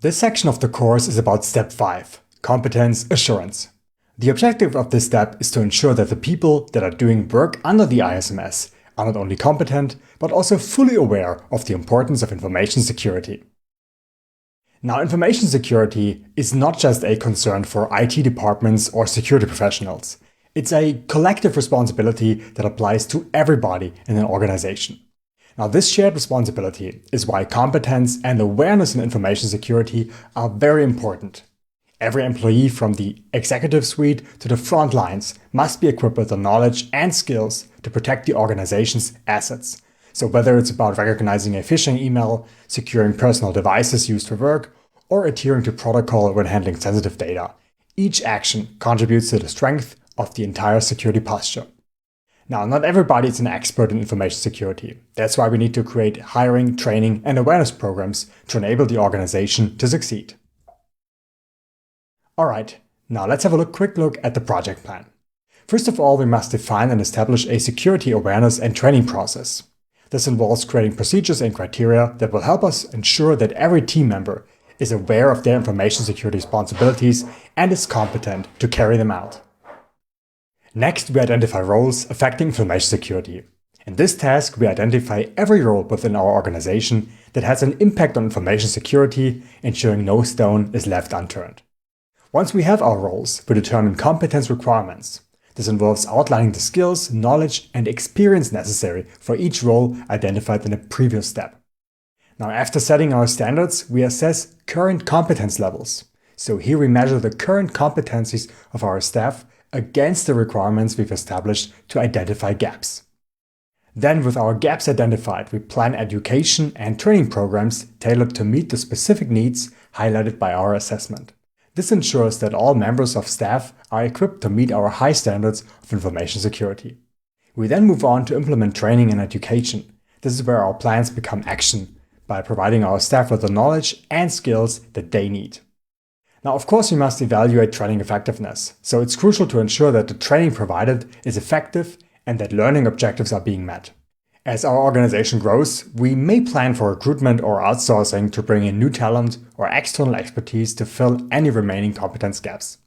This section of the course is about step 5, competence assurance. The objective of this step is to ensure that the people that are doing work under the ISMS are not only competent, but also fully aware of the importance of information security. Now, information security is not just a concern for IT departments or security professionals. It's a collective responsibility that applies to everybody in an organization. Now, this shared responsibility is why competence and awareness in information security are very important. Every employee from the executive suite to the front lines must be equipped with the knowledge and skills to protect the organization's assets. So whether it's about recognizing a phishing email, securing personal devices used for work, or adhering to protocol when handling sensitive data, each action contributes to the strength of the entire security posture. Now, not everybody is an expert in information security. That's why we need to create hiring, training, and awareness programs to enable the organization to succeed. Alright, now let's have a quick look at the project plan. First of all, we must define and establish a security awareness and training process. This involves creating procedures and criteria that will help us ensure that every team member is aware of their information security responsibilities and is competent to carry them out. Next, we identify roles affecting information security. In this task, we identify every role within our organization that has an impact on information security, ensuring no stone is left unturned. Once we have our roles, we determine competence requirements. This involves outlining the skills, knowledge, and experience necessary for each role identified in a previous step. Now, after setting our standards, we assess current competence levels. So here we measure the current competencies of our staff against the requirements we've established to identify gaps. Then, with our gaps identified, we plan education and training programs tailored to meet the specific needs highlighted by our assessment. This ensures that all members of staff are equipped to meet our high standards of information security. We then move on to implement training and education. This is where our plans become action, by providing our staff with the knowledge and skills that they need. Now, of course, we must evaluate training effectiveness, so it's crucial to ensure that the training provided is effective and that learning objectives are being met. As our organization grows, we may plan for recruitment or outsourcing to bring in new talent or external expertise to fill any remaining competence gaps.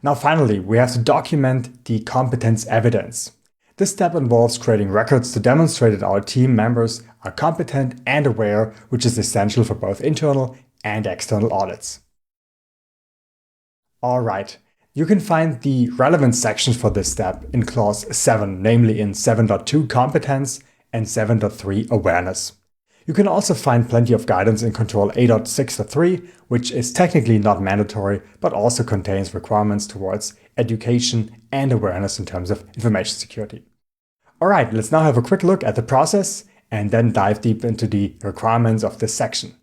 Now, finally, we have to document the competence evidence. This step involves creating records to demonstrate that our team members are competent and aware, which is essential for both internal and external audits. Alright, you can find the relevant sections for this step in clause 7, namely in 7.2 competence and 7.3 awareness. You can also find plenty of guidance in control 8.6.3, which is technically not mandatory, but also contains requirements towards education and awareness in terms of information security. Alright, let's now have a quick look at the process and then dive deep into the requirements of this section.